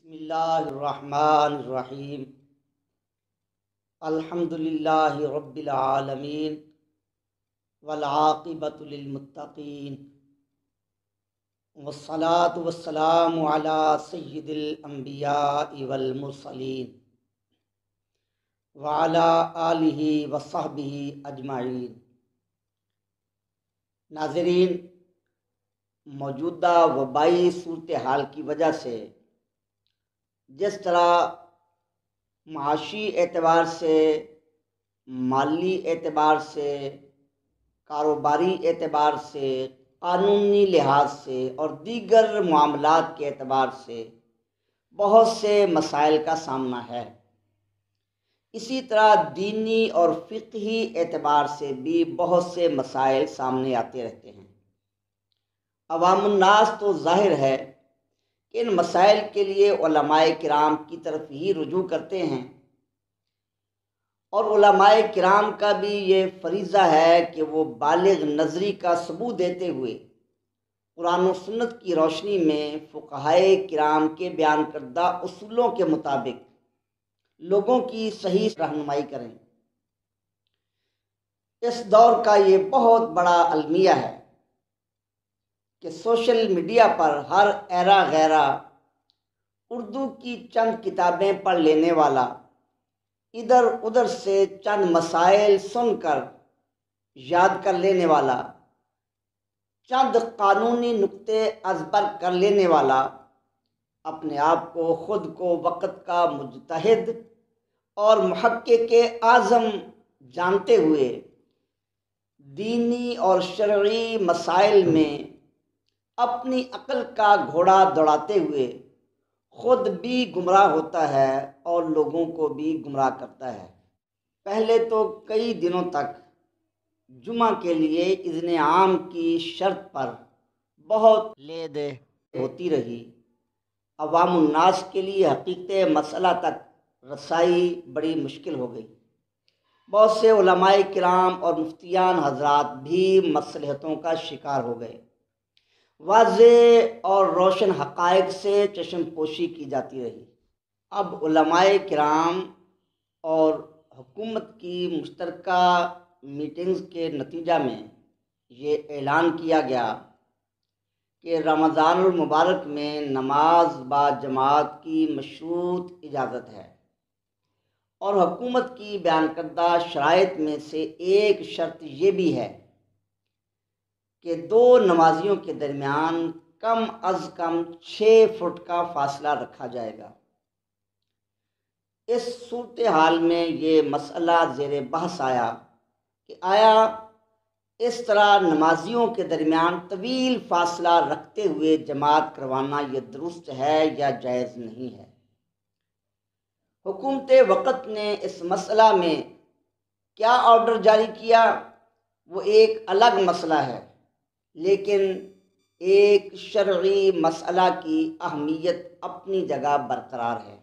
بسم اللہ الرحمن الرحیم الحمد للہ رب العالمین والعاقبۃ للمتقین والصلاة والسلام علی سید الانبیاء والمرسلین وعلی آلہ وصحبہ اجمعین۔ ناظرین، موجودہ وبائی صورتحال کی وجہ سے جس طرح معاشی اعتبار سے، مالی اعتبار سے، کاروباری اعتبار سے، قانونی لحاظ سے اور دیگر معاملات کے اعتبار سے بہت سے مسائل کا سامنا ہے، اسی طرح دینی اور فقہی اعتبار سے بھی بہت سے مسائل سامنے آتے رہتے ہیں۔ عوام الناس تو ظاہر ہے کہ ان مسائل کے لیے علماء کرام کی طرف ہی رجوع کرتے ہیں، اور علماء کرام کا بھی یہ فریضہ ہے کہ وہ بالغ نظری کا ثبوت دیتے ہوئے قرآن و سنت کی روشنی میں فقہائے کرام کے بیان کردہ اصولوں کے مطابق لوگوں کی صحیح رہنمائی کریں۔ اس دور کا یہ بہت بڑا المیہ ہے کہ سوشل میڈیا پر ہر ایرا غیرہ اردو کی چند کتابیں پڑھ لینے والا ادھر ادھر سے چند مسائل سن کر یاد کر لینے والا، چند قانونی نقطے ازبر کر لینے والا، اپنے آپ کو خود کو وقت کا مجتہد اور محقق اعظم جانتے ہوئے دینی اور شرعی مسائل میں اپنی عقل کا گھوڑا دوڑاتے ہوئے خود بھی گمراہ ہوتا ہے اور لوگوں کو بھی گمراہ کرتا ہے۔ پہلے تو کئی دنوں تک جمعہ کے لیے اذن عام کی شرط پر بہت لے دے ہوتی رہی۔ عوام الناس کے لیے حقیقت مسئلہ تک رسائی بڑی مشکل ہو گئی۔ بہت سے علماء کرام اور مفتیان حضرات بھی مصلحتوں کا شکار ہو گئے۔ واضح اور روشن حقائق سے چشم پوشی کی جاتی رہی۔ اب علماء کرام اور حکومت کی مشترکہ میٹنگز کے نتیجہ میں یہ اعلان کیا گیا کہ رمضان المبارک میں نماز با جماعت کی مشروط اجازت ہے، اور حکومت کی بیان کردہ شرائط میں سے ایک شرط یہ بھی ہے کہ دو نمازیوں کے درمیان کم از کم 6 فٹ کا فاصلہ رکھا جائے گا۔ اس صورتحال میں یہ مسئلہ زیر بحث آیا کہ آیا اس طرح نمازیوں کے درمیان طویل فاصلہ رکھتے ہوئے جماعت کروانا یہ درست ہے یا جائز نہیں ہے۔ حکومت وقت نے اس مسئلہ میں کیا آرڈر جاری کیا وہ ایک الگ مسئلہ ہے، لیکن ایک شرعی مسئلہ کی اہمیت اپنی جگہ برقرار ہے۔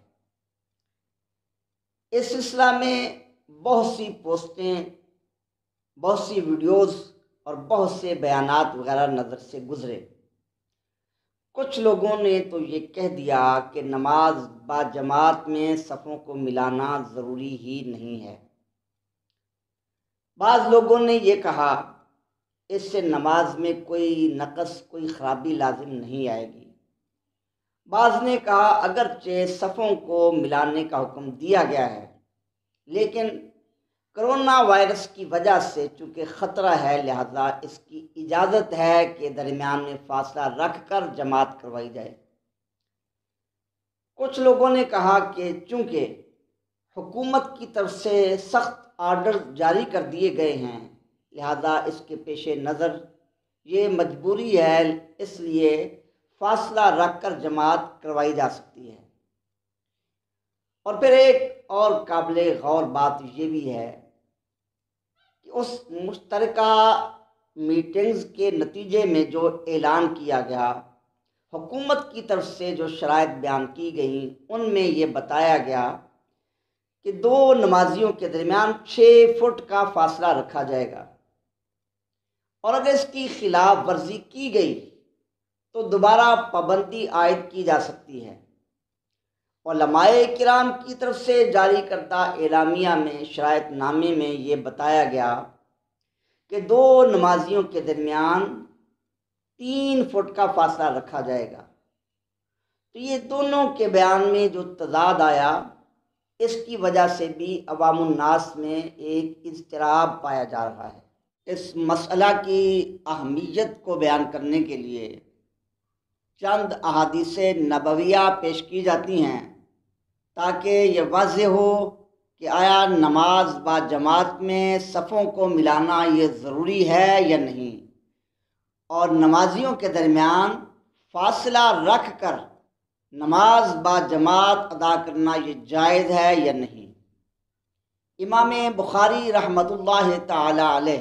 اس سلسلہ میں بہت سی پوسٹیں، بہت سی ویڈیوز اور بہت سے بیانات وغیرہ نظر سے گزرے۔ کچھ لوگوں نے تو یہ کہہ دیا کہ نماز با جماعت میں صفوں کو ملانا ضروری ہی نہیں ہے۔ بعض لوگوں نے یہ کہا اس سے نماز میں کوئی نقص، کوئی خرابی لازم نہیں آئے گی۔ بعض نے کہا اگرچہ صفوں کو ملانے کا حکم دیا گیا ہے، لیکن کرونا وائرس کی وجہ سے چونکہ خطرہ ہے لہذا اس کی اجازت ہے کہ درمیان میں فاصلہ رکھ کر جماعت کروائی جائے۔ کچھ لوگوں نے کہا کہ چونکہ حکومت کی طرف سے سخت آرڈر جاری کر دیے گئے ہیں لہذا اس کے پیش نظر یہ مجبوری ہے، اس لیے فاصلہ رکھ کر جماعت کروائی جا سکتی ہے۔ اور پھر ایک اور قابل غور بات یہ بھی ہے کہ اس مشترکہ میٹنگز کے نتیجے میں جو اعلان کیا گیا، حکومت کی طرف سے جو شرائط بیان کی گئیں ان میں یہ بتایا گیا کہ دو نمازیوں کے درمیان 6 فٹ کا فاصلہ رکھا جائے گا، اور اگر اس کی خلاف ورزی کی گئی تو دوبارہ پابندی عائد کی جا سکتی ہے۔ علماء کرام کی طرف سے جاری کردہ اعلامیہ میں شرائط نامے میں یہ بتایا گیا کہ دو نمازیوں کے درمیان 3 فٹ کا فاصلہ رکھا جائے گا۔ تو یہ دونوں کے بیان میں جو تضاد آیا، اس کی وجہ سے بھی عوام الناس میں ایک اضطراب پایا جا رہا ہے۔ اس مسئلہ کی اہمیت کو بیان کرنے کے لیے چند احادیث نبویہ پیش کی جاتی ہیں تاکہ یہ واضح ہو کہ آیا نماز با جماعت میں صفوں کو ملانا یہ ضروری ہے یا نہیں، اور نمازیوں کے درمیان فاصلہ رکھ کر نماز با جماعت ادا کرنا یہ جائز ہے یا نہیں۔ امام بخاری رحمۃ اللہ تعالی علیہ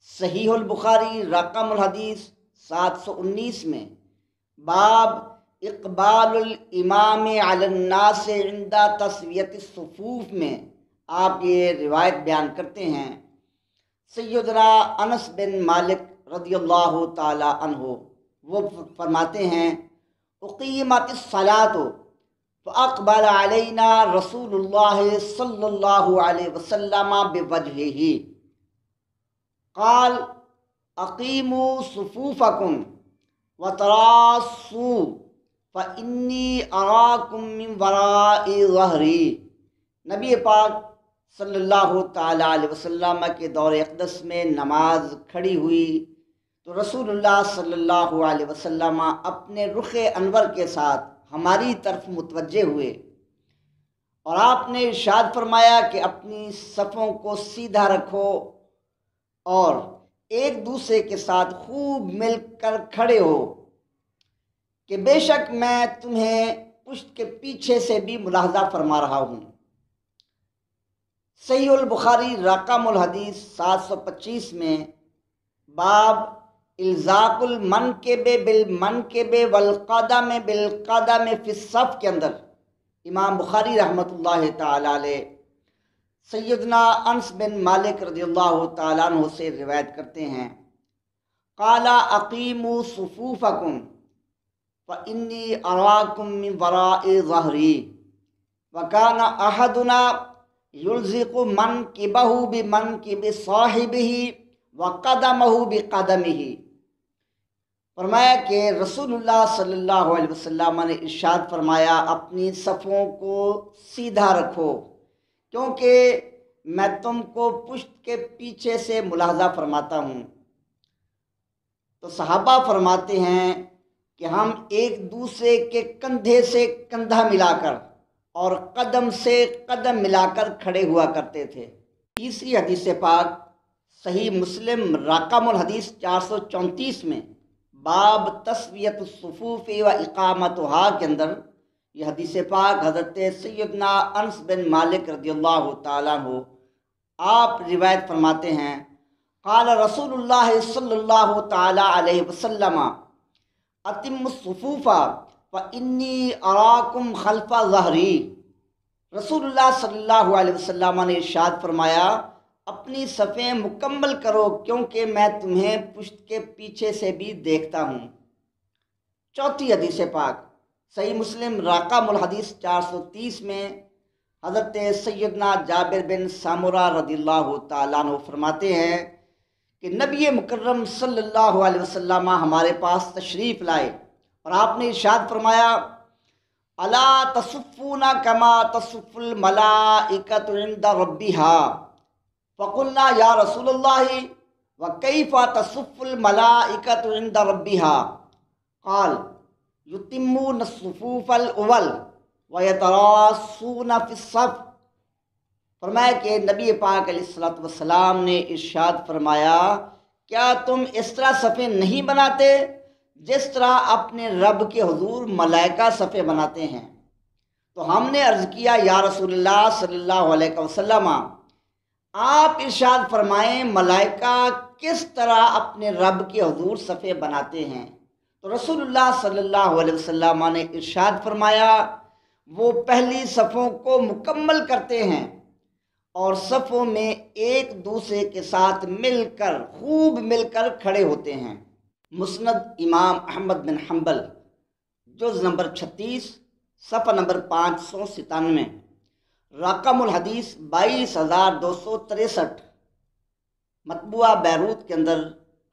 صحیح البخاری رقم الحدیث 719 میں باب اقبال الامام علی الناس عند تسویۃ الصفوف میں آپ یہ روایت بیان کرتے ہیں۔ سیدنا انس بن مالک رضی اللہ تعالی عنہ وہ فرماتے ہیں، اقیمت الصلاۃ فاقبل علینا رسول اللہ صلی اللہ علیہ وسلم بوجہہ قال اقیموا صفوفکم وتراصوا فانی اراکم من وراء ظہری۔ نبی پاک صلی اللہ تعالی علیہ وسلم کے دور اقدس میں نماز کھڑی ہوئی تو رسول اللہ صلی اللہ علیہ وسلم اپنے رخ انور کے ساتھ ہماری طرف متوجہ ہوئے اور آپ نے ارشاد فرمایا کہ اپنی صفوں کو سیدھا رکھو اور ایک دوسرے کے ساتھ خوب مل کر کھڑے ہو کہ بے شک میں تمہیں پشت کے پیچھے سے بھی ملاحظہ فرما رہا ہوں۔ صحیح البخاری رقم الحدیث 725 میں باب الزاق المنکب بالمنکب والقدم بالقدم فی الصف کے اندر امام بخاری رحمۃ اللہ تعالی علیہ سیدنا انس بن مالک رضی اللہ تعالیٰ عنہ سے روایت کرتے ہیں، قال اقیموا صفوفکم فانی اراکم من وراء ظہری وکان احدنا یلزق منکبہ بمنکب صاحبہ وقدمہ بقدمہ۔ فرمایا کہ رسول اللہ صلی اللہ علیہ وسلم نے ارشاد فرمایا اپنی صفوں کو سیدھا رکھو کیونکہ میں تم کو پشت کے پیچھے سے ملاحظہ فرماتا ہوں۔ تو صحابہ فرماتے ہیں کہ ہم ایک دوسرے کے کندھے سے کندھا ملا کر اور قدم سے قدم ملا کر کھڑے ہوا کرتے تھے۔ تیسری حدیث پاک صحیح مسلم رقم الحدیث 434 میں باب تسویۃ الصفوف و اقامتها کے اندر یہ حدیث پاک حضرت سیدنا انس بن مالک رضی اللہ تعالیٰ عنہ آپ روایت فرماتے ہیں، قال رسول اللہ صلی اللہ تعالیٰ علیہ وسلم اتم الصفوف فانی اراکم خلف ظہری۔ رسول اللہ صلی اللہ علیہ وسلم نے ارشاد فرمایا اپنی صفیں مکمل کرو کیونکہ میں تمہیں پشت کے پیچھے سے بھی دیکھتا ہوں۔ چوتھی حدیث پاک صحیح مسلم رقم الحدیث 430 میں حضرت سیدنا جابر بن سامورہ رضی اللہ تعالیٰ عنہ فرماتے ہیں کہ نبی مکرم صلی اللہ علیہ وسلم ہمارے پاس تشریف لائے اور آپ نے ارشاد فرمایا الا تصفون کما تصف الملائکۃ عند ربها فقلنا یا رسول اللہ وکیف تصف الملائکۃ عند ربها قال یتمون الصفوف الاول ویتراصون فی الصف۔ فرمایا کہ نبی پاک علیہ الصلوۃ والسلام نے ارشاد فرمایا کیا تم اس طرح صفیں نہیں بناتے جس طرح اپنے رب کے حضور ملائکہ صفیں بناتے ہیں؟ تو ہم نے عرض کیا یا رسول اللہ صلی اللہ علیہ وسلم آپ ارشاد فرمائیں ملائکہ کس طرح اپنے رب کے حضور صفیں بناتے ہیں؟ تو رسول اللہ صلی اللہ علیہ وسلم نے ارشاد فرمایا وہ پہلی صفوں کو مکمل کرتے ہیں اور صفوں میں ایک دوسرے کے ساتھ خوب مل کر کھڑے ہوتے ہیں۔ مسند امام احمد بن حنبل جز نمبر 36 صفحہ نمبر 597، رقم الحدیث 22,263، مطبوعہ بیروت کے اندر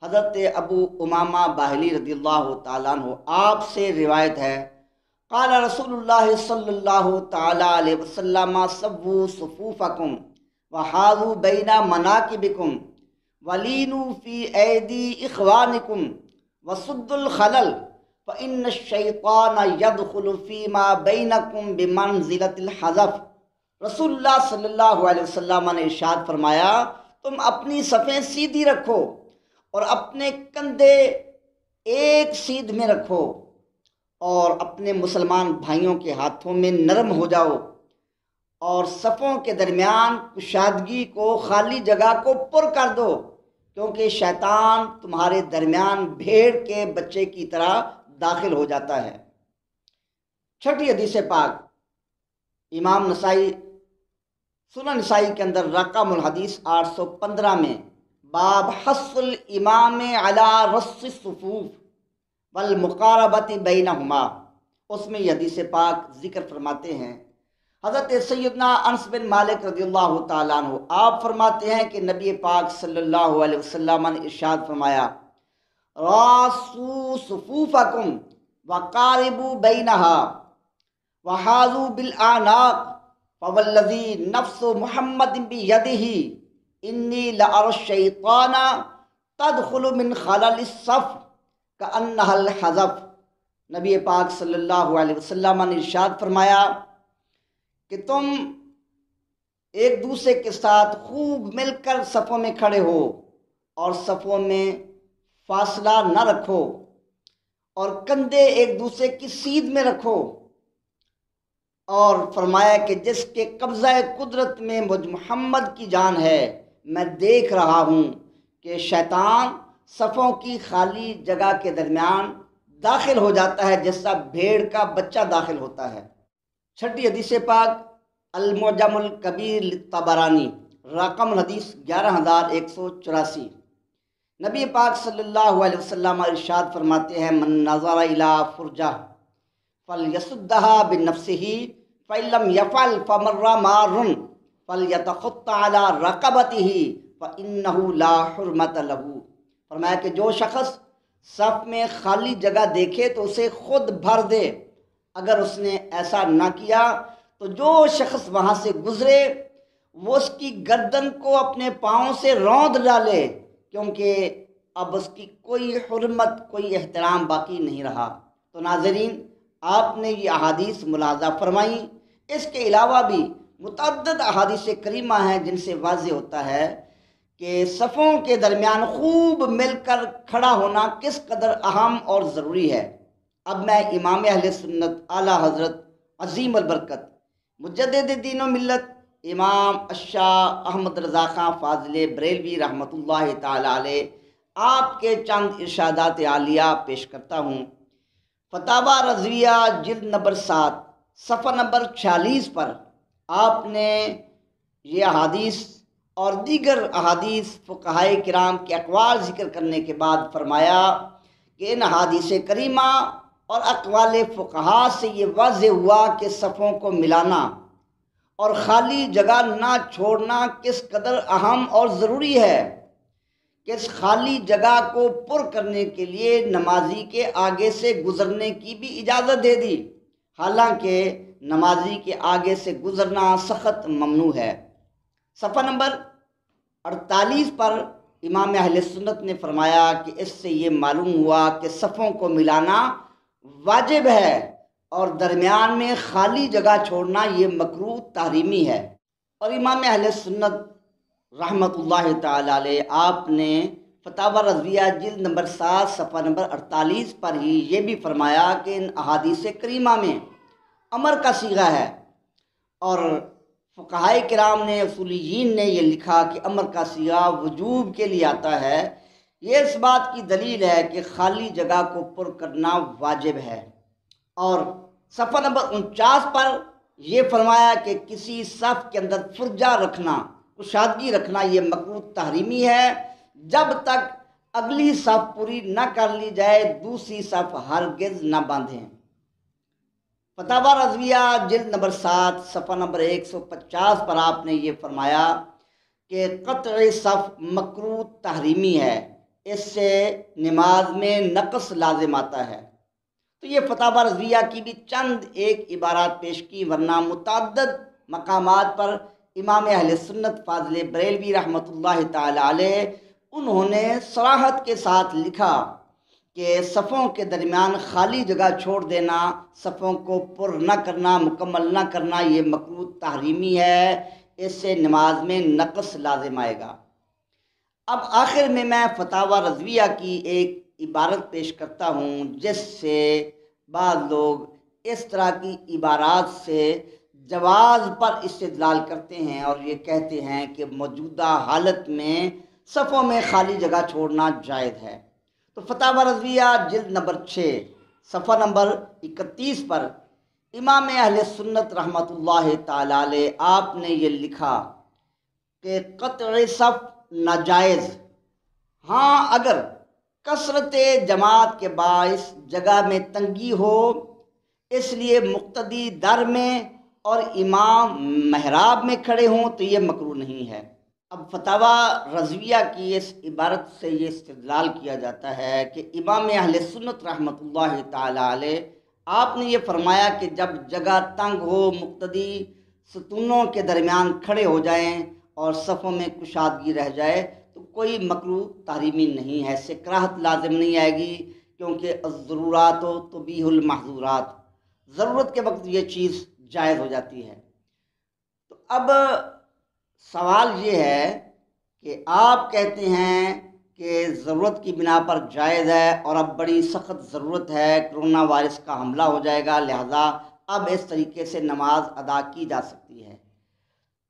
حضرت ابو امامہ باہلی رضی اللہ تعالیٰ عنہ آپ سے روایت ہے، قال رسول اللہ صلی اللہ تعالیٰ علیہ وسلم سووا صفوفکم وحاذوا بین مناکبکم ولینوا فی ایدی اخوانکم وسدوا الخلل فإن الشیطان یدخل فیما بینکم بمنزلۃ الحذف۔ رسول اللہ صلی اللہ علیہ وسلم نے ارشاد فرمایا، تم اپنی صفیں سیدھی رکھو اور اپنے کندھے ایک سیدھ میں رکھو اور اپنے مسلمان بھائیوں کے ہاتھوں میں نرم ہو جاؤ اور صفوں کے درمیان کشادگی کو، خالی جگہ کو پر کر دو، کیونکہ شیطان تمہارے درمیان بھیڑ کے بچے کی طرح داخل ہو جاتا ہے۔ چھٹی حدیث پاک امام نسائی سنن نسائی کے اندر رقم الحدیث 815 میں، باب حث الامام علی رص الصفوف والمقاربۃ بینہما، اس میں یہ حدیث پاک ذکر فرماتے ہیں، حضرت سیدنا انس بن مالک رضی اللہ تعالیٰ عنہ آپ فرماتے ہیں کہ نبی پاک صلی اللہ علیہ وسلم نے ارشاد فرمایا، راسو صفوفکم وقاربوا بینہا وحاذوا بالاعناق فوالذی نفس محمد بیدہ انی لأری الشیطان تدخل من خلل الصف کأنہا الحذف۔ نبی پاک صلی اللہ علیہ وسلم نے ارشاد فرمایا کہ تم ایک دوسرے کے ساتھ خوب مل کر صفوں میں کھڑے ہو اور صفوں میں فاصلہ نہ رکھو اور کندھے ایک دوسرے کی سیدھ میں رکھو، اور فرمایا کہ جس کے قبضہ قدرت میں مجھ محمد کی جان ہے، میں دیکھ رہا ہوں کہ شیطان صفوں کی خالی جگہ کے درمیان داخل ہو جاتا ہے جیسا بھیڑ کا بچہ داخل ہوتا ہے۔ چھٹی حدیث پاک المعجم الکبیر للطبرانی، رقم الحدیث 11,184، نبی پاک صلی اللہ علیہ وسلم ارشاد فرماتے ہیں، من نظر الی فرجہ فلیسدها بنفسہ فإن لم يفعل فمر مار فلیتخط علی رقبتہ فإنہ لا حرمۃ لہ۔ فرمایا کہ جو شخص صف میں خالی جگہ دیکھے تو اسے خود بھر دے، اگر اس نے ایسا نہ کیا تو جو شخص وہاں سے گزرے وہ اس کی گردن کو اپنے پاؤں سے روند ڈالے، کیونکہ اب اس کی کوئی حرمت، کوئی احترام باقی نہیں رہا۔ تو ناظرین، آپ نے یہ احادیث ملاحظہ فرمائی، اس کے علاوہ بھی متعدد احادیث کریمہ ہیں جن سے واضح ہوتا ہے کہ صفوں کے درمیان خوب مل کر کھڑا ہونا کس قدر اہم اور ضروری ہے۔ اب میں امام اہل سنت اعلیٰ حضرت عظیم البرکت مجدد دین و ملت امام الشاہ احمد رضا خان فاضل بریلوی رحمۃ اللہ تعالی علیہ آپ کے چند ارشادات عالیہ پیش کرتا ہوں۔ فتاوی رضویہ جلد نمبر 7 صفحہ نمبر 46 پر آپ نے یہ احادیث اور دیگر احادیث فقہائے کرام کے اقوال ذکر کرنے کے بعد فرمایا کہ ان احادیث کریمہ اور اقوال فقہا سے یہ واضح ہوا کہ صفوں کو ملانا اور خالی جگہ نہ چھوڑنا کس قدر اہم اور ضروری ہے کہ اس خالی جگہ کو پر کرنے کے لیے نمازی کے آگے سے گزرنے کی بھی اجازت دے دی، حالانکہ نمازی کے آگے سے گزرنا سخت ممنوع ہے۔ صفحہ نمبر 48 پر امام اہل سنت نے فرمایا کہ اس سے یہ معلوم ہوا کہ صفوں کو ملانا واجب ہے اور درمیان میں خالی جگہ چھوڑنا یہ مکروہ تحریمی ہے۔ اور امام اہل سنت رحمۃ اللہ تعالی علیہ آپ نے فتاوی رضویہ جلد نمبر 7 صفحہ نمبر 48 پر ہی یہ بھی فرمایا کہ ان احادیث کریمہ میں امر کا صیغہ ہے، اور فقہائے کرام نے، اصولیین نے یہ لکھا کہ امر کا صیغہ وجوب کے لیے آتا ہے۔ یہ اس بات کی دلیل ہے کہ خالی جگہ کو پر کرنا واجب ہے۔ اور صفحہ نمبر 49 پر یہ فرمایا کہ کسی صف کے اندر فرجہ رکھنا، کشادگی رکھنا یہ مکروہ تحریمی ہے جب تک اگلی صف پوری نہ کر لی جائے، دوسری صف ہرگز نہ باندھیں۔ فتاوی رضویہ جلد نمبر 7 صفحہ نمبر 150 پر آپ نے یہ فرمایا کہ قطع صف مکروہ تحریمی ہے، اس سے نماز میں نقص لازم آتا ہے۔ تو یہ فتاوی رضویہ کی بھی چند ایک عبارات پیش کی، ورنہ متعدد مقامات پر امام اہل سنت فاضل بریلوی رحمۃ اللہ تعالی علیہ انہوں نے صراحت کے ساتھ لکھا کہ صفوں کے درمیان خالی جگہ چھوڑ دینا، صفوں کو پر نہ کرنا، مکمل نہ کرنا، یہ مکروہ تحریمی ہے، اس سے نماز میں نقص لازم آئے گا۔ اب آخر میں فتاوی رضویہ کی ایک عبارت پیش کرتا ہوں جس سے بعض لوگ اس طرح کی عبارات سے جواز پر استدلال کرتے ہیں اور یہ کہتے ہیں کہ موجودہ حالت میں صفوں میں خالی جگہ چھوڑنا جائز ہے۔ تو فتاوی رضویہ جلد نمبر 6 صفحہ نمبر 31 پر امام اہل سنت رحمۃ اللہ تعالی علیہ آپ نے یہ لکھا کہ قطع صف ناجائز، ہاں اگر کثرت جماعت کے باعث جگہ میں تنگی ہو، اس لیے مقتدی در میں اور امام محراب میں کھڑے ہوں تو یہ مکروہ نہیں ہے۔ اب فتاوی رضویہ کی اس عبارت سے یہ استدلال کیا جاتا ہے کہ امام اہل سنت رحمۃ اللہ تعالی علیہ آپ نے یہ فرمایا کہ جب جگہ تنگ ہو، مقتدی ستونوں کے درمیان کھڑے ہو جائیں اور صفوں میں کشادگی رہ جائے تو کوئی مکروہ تحریمی نہیں ہے، اس سے کراہت لازم نہیں آئے گی، کیونکہ الضرورات تبیح المحظورات، ضرورت کے وقت یہ چیز جائز ہو جاتی ہے۔ تو اب سوال یہ ہے کہ آپ کہتے ہیں کہ ضرورت کی بنا پر جائز ہے اور اب بڑی سخت ضرورت ہے، کرونا وائرس کا حملہ ہو جائے گا، لہذا اب اس طریقے سے نماز ادا کی جا سکتی ہے۔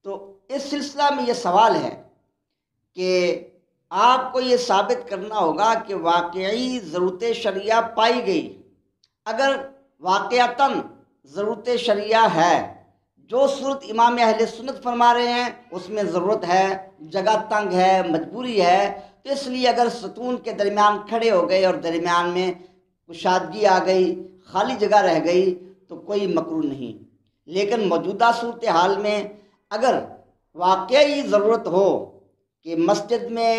تو اس سلسلہ میں یہ سوال ہے کہ آپ کو یہ ثابت کرنا ہوگا کہ واقعی ضرورت شرعیہ پائی گئی۔ اگر واقعتاً ضرورت شرعیہ ہے، جو صورت امام اہل سنت فرما رہے ہیں اس میں ضرورت ہے، جگہ تنگ ہے، مجبوری ہے، تو اس لیے اگر ستون کے درمیان کھڑے ہو گئے اور درمیان میں کشادگی آ گئی، خالی جگہ رہ گئی تو کوئی مکروہ نہیں۔ لیکن موجودہ صورتحال میں اگر واقعی ضرورت ہو کہ مسجد میں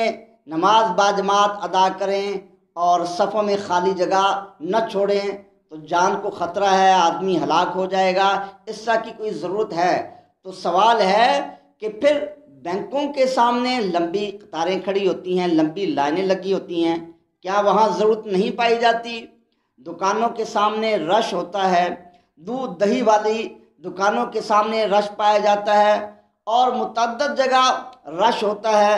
نماز باجماعت ادا کریں اور صفوں میں خالی جگہ نہ چھوڑیں تو جان کو خطرہ ہے، آدمی ہلاک ہو جائے گا، اس طرح کی کوئی ضرورت ہے، تو سوال ہے کہ پھر بینکوں کے سامنے لمبی قطاریں کھڑی ہوتی ہیں، لمبی لائنیں لگی ہوتی ہیں، کیا وہاں ضرورت نہیں پائی جاتی؟ دکانوں کے سامنے رش ہوتا ہے، دودھ دہی والی دکانوں کے سامنے رش پایا جاتا ہے اور متعدد جگہ رش ہوتا ہے،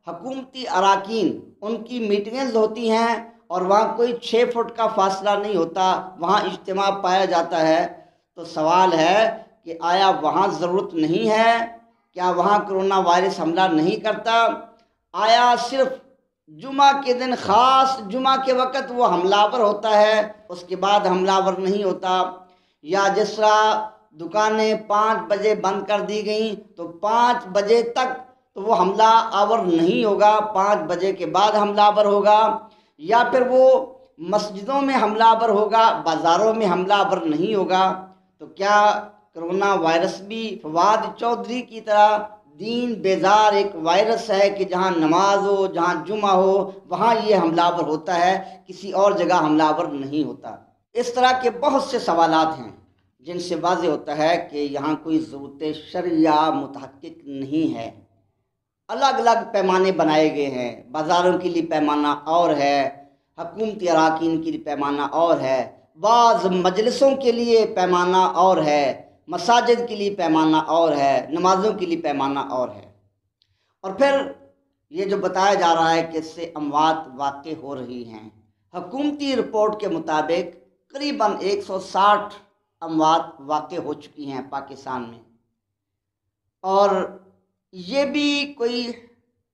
حکومتی اراکین ان کی میٹنگز ہوتی ہیں اور وہاں کوئی 6 فٹ کا فاصلہ نہیں ہوتا، وہاں اجتماع پایا جاتا ہے۔ تو سوال ہے کہ آیا وہاں ضرورت نہیں ہے؟ کیا وہاں کرونا وائرس حملہ نہیں کرتا؟ آیا صرف جمعہ کے دن، خاص جمعہ کے وقت وہ حملہ آور ہوتا ہے، اس کے بعد حملہ آور نہیں ہوتا؟ یا جس طرح دکانیں 5 بجے بند کر دی گئیں تو 5 بجے تک تو وہ حملہ آور نہیں ہوگا، 5 بجے کے بعد حملہ آور ہوگا؟ یا پھر وہ مسجدوں میں حملہ آور ہوگا، بازاروں میں حملہ آور نہیں ہوگا؟ تو کیا کرونا وائرس بھی فواد چودھری کی طرح دین بیزار ایک وائرس ہے کہ جہاں نماز ہو، جہاں جمعہ ہو وہاں یہ حملہ آور ہوتا ہے، کسی اور جگہ حملہ آور نہیں ہوتا؟ اس طرح کے بہت سے سوالات ہیں جن سے واضح ہوتا ہے کہ یہاں کوئی ضرورت شرعیہ متحقق نہیں ہے۔ الگ الگ پیمانے بنائے گئے ہیں، بازاروں کے لیے پیمانہ اور ہے، حکومتی اراکین کے لیے پیمانہ اور ہے، بعض مجلسوں کے لیے پیمانہ اور ہے، مساجد کے لیے پیمانہ اور ہے، نمازوں کے لیے پیمانہ اور ہے۔ اور پھر یہ جو بتایا جا رہا ہے کہ اس سے اموات واقع ہو رہی ہیں، حکومتی رپورٹ کے مطابق قریباً 160 اموات واقع ہو چکی ہیں پاکستان میں، اور یہ بھی کوئی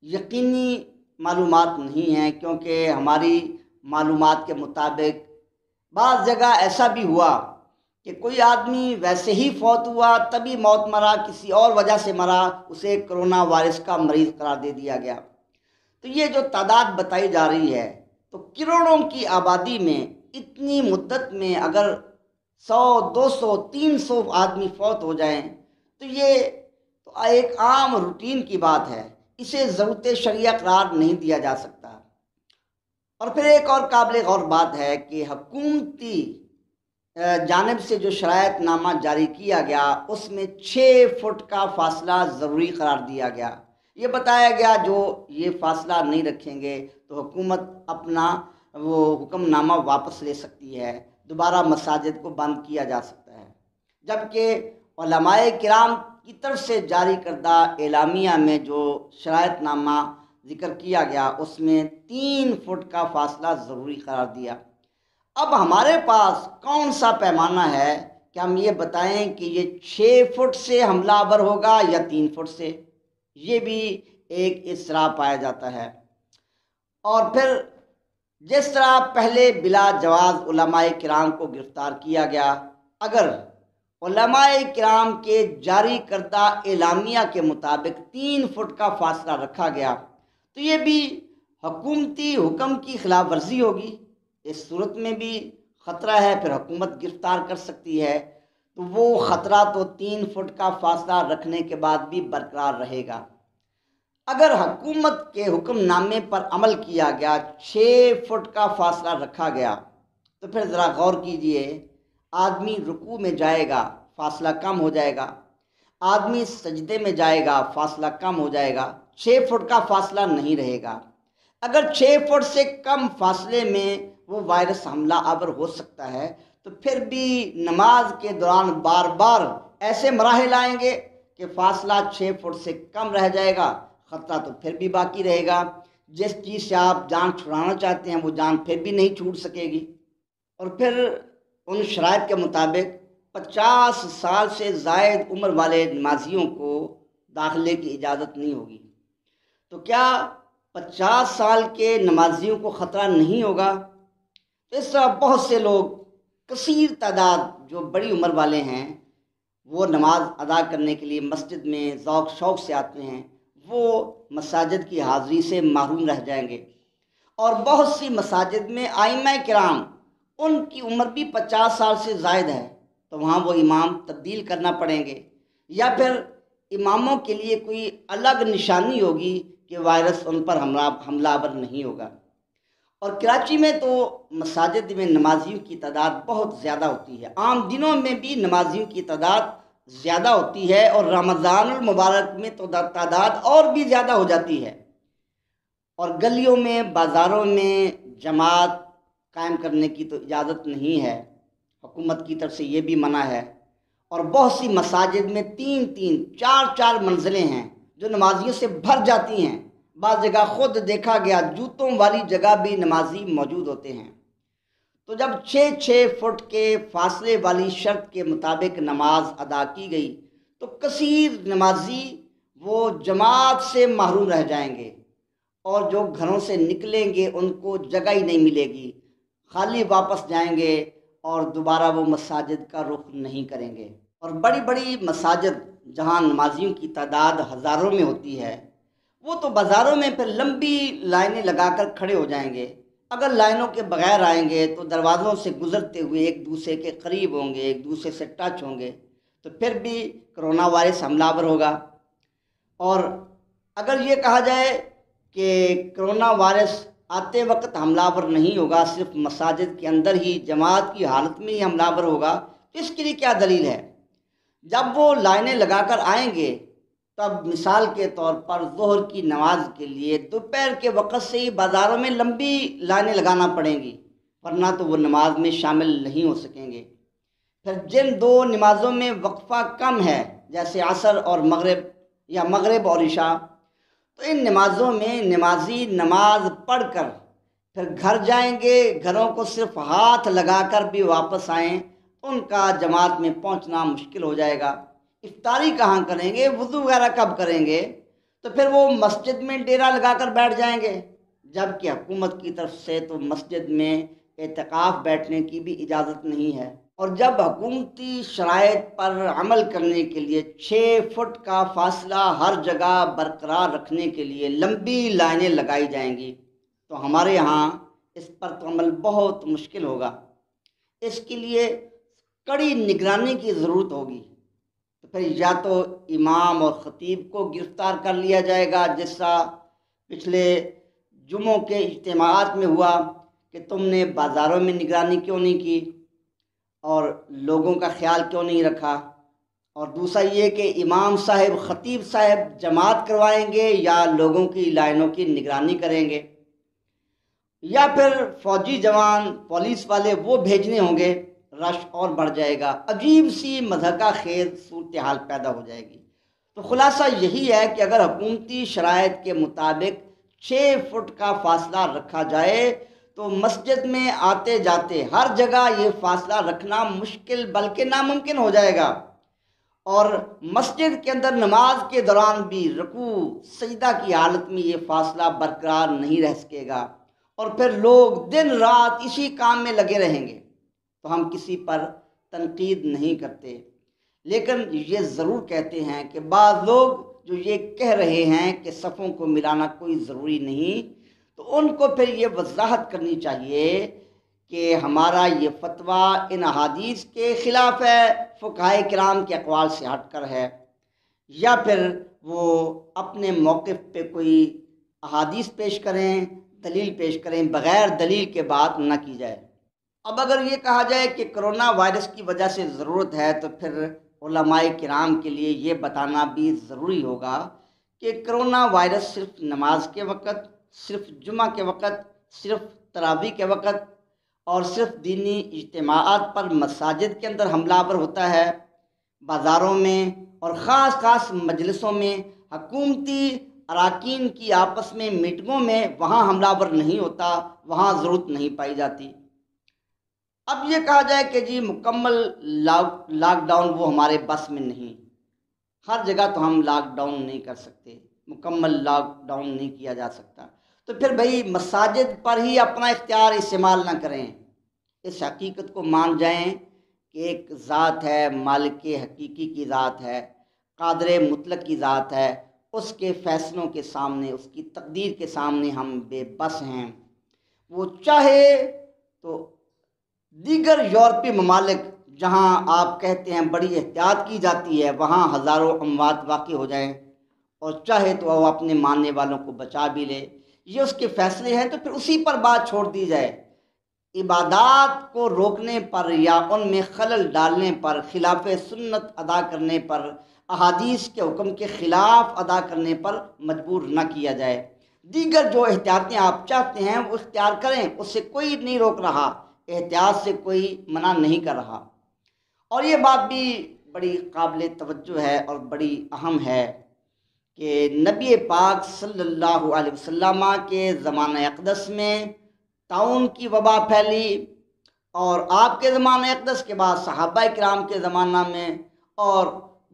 یقینی معلومات نہیں ہیں، کیونکہ ہماری معلومات کے مطابق بعض جگہ ایسا بھی ہوا کہ کوئی آدمی ویسے ہی فوت ہوا، تبھی موت مرا، کسی اور وجہ سے مرا، اسے کرونا وائرس کا مریض قرار دے دیا گیا۔ تو یہ جو تعداد بتائی جا رہی ہے، تو کروڑوں کی آبادی میں اتنی مدت میں اگر 100 200 300 آدمی فوت ہو جائیں تو یہ تو ایک عام روٹین کی بات ہے، اسے ضرورت شرعیہ قرار نہیں دیا جا سکتا۔ اور پھر ایک اور قابل غور بات ہے کہ حکومتی جانب سے جو شرائط نامہ جاری کیا گیا اس میں 6 فٹ کا فاصلہ ضروری قرار دیا گیا۔ یہ بتایا گیا جو یہ فاصلہ نہیں رکھیں گے تو حکومت اپنا وہ حکم نامہ واپس لے سکتی ہے، دوبارہ مساجد کو بند کیا جا سکتا ہے۔ جبکہ علماء کرام کی طرف سے جاری کردہ اعلامیہ میں جو شرائط نامہ ذکر کیا گیا اس میں 3 فٹ کا فاصلہ ضروری قرار دیا۔ اب ہمارے پاس کون سا پیمانہ ہے کہ ہم یہ بتائیں کہ یہ 6 فٹ سے حملہ آور ہوگا یا 3 فٹ سے؟ یہ بھی ایک اضطراب پایا جاتا ہے۔ اور پھر جس طرح پہلے بلا جواز علماء کرام کو گرفتار کیا گیا، اگر علماء کرام کے جاری کردہ اعلامیہ کے مطابق 3 فٹ کا فاصلہ رکھا گیا تو یہ بھی حکومتی حکم کی خلاف ورزی ہوگی۔ اس صورت میں بھی خطرہ ہے، پھر حکومت گرفتار کر سکتی ہے، تو وہ خطرہ تو 3 فٹ کا فاصلہ رکھنے کے بعد بھی برقرار رہے گا۔ اگر حکومت کے حکم نامے پر عمل کیا گیا، 6 فٹ کا فاصلہ رکھا گیا، تو پھر ذرا غور کیجئے، آدمی رکوع میں جائے گا فاصلہ کم ہو جائے گا، آدمی سجدے میں جائے گا فاصلہ کم ہو جائے گا، 6 فٹ کا فاصلہ نہیں رہے گا۔ اگر 6 فٹ سے کم فاصلے میں وہ وائرس حملہ آور ہو سکتا ہے تو پھر بھی نماز کے دوران بار بار ایسے مراحل آئیں گے کہ فاصلہ 6 فٹ سے کم رہ جائے گا، خطرہ تو پھر بھی باقی رہے گا۔ جس چیز سے آپ جان چھڑانا چاہتے ہیں وہ جان پھر بھی نہیں چھوٹ سکے گی۔ اور پھر ان شرائط کے مطابق 50 سال سے زائد عمر والے نمازیوں کو داخلے کی اجازت نہیں ہوگی۔ تو کیا 50 سال کے نمازیوں کو خطرہ نہیں ہوگا؟ اس طرح بہت سے لوگ، کثیر تعداد جو بڑی عمر والے ہیں، وہ نماز ادا کرنے کے لیے مسجد میں ذوق شوق سے آتے ہیں، وہ مساجد کی حاضری سے محروم رہ جائیں گے۔ اور بہت سی مساجد میں ائمہ کرام، ان کی عمر بھی 50 سال سے زائد ہے، تو وہاں وہ امام تبدیل کرنا پڑیں گے، یا پھر اماموں کے لیے کوئی الگ نشانی ہوگی کہ وائرس ان پر حملہ آور نہیں ہوگا۔ اور کراچی میں تو مساجد میں نمازیوں کی تعداد بہت زیادہ ہوتی ہے، عام دنوں میں بھی نمازیوں کی تعداد زیادہ ہوتی ہے، اور رمضان المبارک میں تو تعداد اور بھی زیادہ ہو جاتی ہے۔ اور گلیوں میں، بازاروں میں جماعت قائم کرنے کی تو اجازت نہیں ہے، حکومت کی طرف سے یہ بھی منع ہے۔ اور بہت سی مساجد میں 3 4 منزلیں ہیں جو نمازیوں سے بھر جاتی ہیں، بعض جگہ خود دیکھا گیا جوتوں والی جگہ بھی نمازی موجود ہوتے ہیں۔ تو جب 6 فٹ کے فاصلے والی شرط کے مطابق نماز ادا کی گئی تو کثیر نمازی وہ جماعت سے محروم رہ جائیں گے، اور جو گھروں سے نکلیں گے ان کو جگہ ہی نہیں ملے گی، خالی واپس جائیں گے اور دوبارہ وہ مساجد کا رخ نہیں کریں گے۔ اور بڑی بڑی مساجد جہاں نمازیوں کی تعداد ہزاروں میں ہوتی ہے، وہ تو بازاروں میں پھر لمبی لائنیں لگا کر کھڑے ہو جائیں گے۔ اگر لائنوں کے بغیر آئیں گے تو دروازوں سے گزرتے ہوئے ایک دوسرے کے قریب ہوں گے، ایک دوسرے سے ٹچ ہوں گے، تو پھر بھی کرونا وائرس حملہ آور ہوگا۔ اور اگر یہ کہا جائے کہ کرونا وائرس آتے وقت حملہ آور نہیں ہوگا، صرف مساجد کے اندر ہی جماعت کی حالت میں ہی حملہ آور ہوگا، تو اس کے لیے کیا دلیل ہے؟ جب وہ لائنیں لگا کر آئیں گے تب مثال کے طور پر ظہر کی نماز کے لیے دوپہر کے وقت سے ہی بازاروں میں لمبی لائنیں لگانا پڑیں گی، ورنہ تو وہ نماز میں شامل نہیں ہو سکیں گے۔ پھر جن 2 نمازوں میں وقفہ کم ہے، جیسے عصر اور مغرب یا مغرب اور عشاء، تو ان نمازوں میں نمازی نماز پڑھ کر پھر گھر جائیں گے، گھروں کو صرف ہاتھ لگا کر بھی واپس آئیں، ان کا جماعت میں پہنچنا مشکل ہو جائے گا۔ افطاری کہاں کریں گے، وضو وغیرہ کب کریں گے؟ تو پھر وہ مسجد میں ڈیرا لگا کر بیٹھ جائیں گے، جبکہ حکومت کی طرف سے تو مسجد میں اعتکاف بیٹھنے کی بھی اجازت نہیں ہے۔ اور جب حکومتی شرائط پر عمل کرنے کے لیے 6 فٹ کا فاصلہ ہر جگہ برقرار رکھنے کے لیے لمبی لائنیں لگائی جائیں گی تو ہمارے ہاں اس پر تو عمل بہت مشکل ہوگا۔ اس کے لیے کڑی نگرانی کی ضرورت ہوگی، تو پھر یا تو امام اور خطیب کو گرفتار کر لیا جائے گا، جیسا پچھلے جمعوں کے اجتماعات میں ہوا کہ تم نے بازاروں میں نگرانی کیوں نہیں کی اور لوگوں کا خیال کیوں نہیں رکھا، اور دوسرا یہ کہ امام صاحب خطیب صاحب جماعت کروائیں گے یا لوگوں کی لائنوں کی نگرانی کریں گے، یا پھر فوجی جوان پولیس والے وہ بھیجنے ہوں گے، رش اور بڑھ جائے گا، عجیب سی مضحکہ خیز صورتحال پیدا ہو جائے گی۔ تو خلاصہ یہی ہے کہ اگر حکومتی شرائط کے مطابق 6 فٹ کا فاصلہ رکھا جائے تو مسجد میں آتے جاتے ہر جگہ یہ فاصلہ رکھنا مشکل بلکہ ناممکن ہو جائے گا، اور مسجد کے اندر نماز کے دوران بھی رکوع سجدہ کی حالت میں یہ فاصلہ برقرار نہیں رہ سکے گا، اور پھر لوگ دن رات اسی کام میں لگے رہیں گے۔ تو ہم کسی پر تنقید نہیں کرتے، لیکن یہ ضرور کہتے ہیں کہ بعض لوگ جو یہ کہہ رہے ہیں کہ صفوں کو ملانا کوئی ضروری نہیں، تو ان کو پھر یہ وضاحت کرنی چاہیے کہ ہمارا یہ فتویٰ ان احادیث کے خلاف ہے، فقہائے کرام کے اقوال سے ہٹ کر ہے، یا پھر وہ اپنے موقف پہ کوئی احادیث پیش کریں، دلیل پیش کریں، بغیر دلیل کے بات نہ کی جائے۔ اب اگر یہ کہا جائے کہ کرونا وائرس کی وجہ سے ضرورت ہے، تو پھر علماء کرام کے لیے یہ بتانا بھی ضروری ہوگا کہ کرونا وائرس صرف نماز کے وقت، صرف جمعہ کے وقت، صرف تراویح کے وقت اور صرف دینی اجتماعات پر مساجد کے اندر حملہ آور ہوتا ہے، بازاروں میں اور خاص خاص مجلسوں میں حکومتی اراکین کی آپس میں میٹنگوں میں وہاں حملہ آور نہیں ہوتا، وہاں ضرورت نہیں پائی جاتی۔ اب یہ کہا جائے کہ جی مکمل لاک ڈاؤن وہ ہمارے بس میں نہیں، ہر جگہ تو ہم لاک ڈاؤن نہیں کر سکتے، مکمل لاک ڈاؤن نہیں کیا جا سکتا، تو پھر بھئی مساجد پر ہی اپنا اختیار استعمال نہ کریں، اس حقیقت کو مان جائیں کہ ایک ذات ہے، مالک حقیقی کی ذات ہے، قادر مطلق کی ذات ہے، اس کے فیصلوں کے سامنے، اس کی تقدیر کے سامنے ہم بے بس ہیں۔ وہ چاہے تو دیگر یورپی ممالک جہاں آپ کہتے ہیں بڑی احتیاط کی جاتی ہے وہاں ہزاروں اموات واقع ہو جائیں، اور چاہے تو وہ اپنے ماننے والوں کو بچا بھی لے، یہ اس کے فیصلے ہیں، تو پھر اسی پر بات چھوڑ دی جائے۔ عبادات کو روکنے پر یا ان میں خلل ڈالنے پر، خلاف سنت ادا کرنے پر، احادیث کے حکم کے خلاف ادا کرنے پر مجبور نہ کیا جائے۔ دیگر جو احتیاطیں آپ چاہتے ہیں وہ اختیار کریں، اس سے کوئی نہیں روک رہا، احتیاط سے کوئی منع نہیں کر رہا۔ اور یہ بات بھی بڑی قابل توجہ ہے اور بڑی اہم ہے کہ نبی پاک صلی اللہ علیہ وسلم کے زمانہ اقدس میں طاعون کی وبا پھیلی، اور آپ کے زمانہ اقدس کے بعد صحابہ کرام کے زمانہ میں اور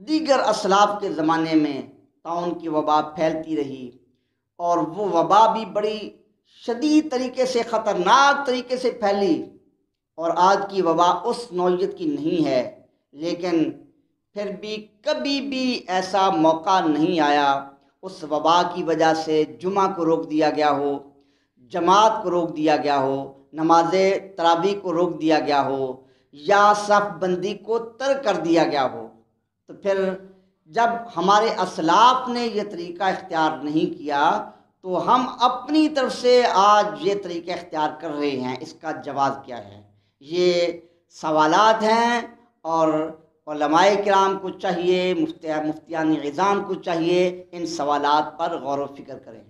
دیگر اسلاف کے زمانے میں طاعون کی وبا پھیلتی رہی، اور وہ وبا بھی بڑی شدید طریقے سے، خطرناک طریقے سے پھیلی، اور آج کی وبا اس نوعیت کی نہیں ہے، لیکن پھر بھی کبھی بھی ایسا موقع نہیں آیا اس وبا کی وجہ سے جمعہ کو روک دیا گیا ہو، جماعت کو روک دیا گیا ہو، نماز تراویح کو روک دیا گیا ہو، یا صف بندی کو ترک کر دیا گیا ہو۔ تو پھر جب ہمارے اسلاف نے یہ طریقہ اختیار نہیں کیا تو ہم اپنی طرف سے آج یہ طریقہ اختیار کر رہے ہیں، اس کا جواز کیا ہے؟ یہ سوالات ہیں، اور علماء کرام کو چاہیے، مفتیان عظام کو چاہیے ان سوالات پر غور و فکر کریں۔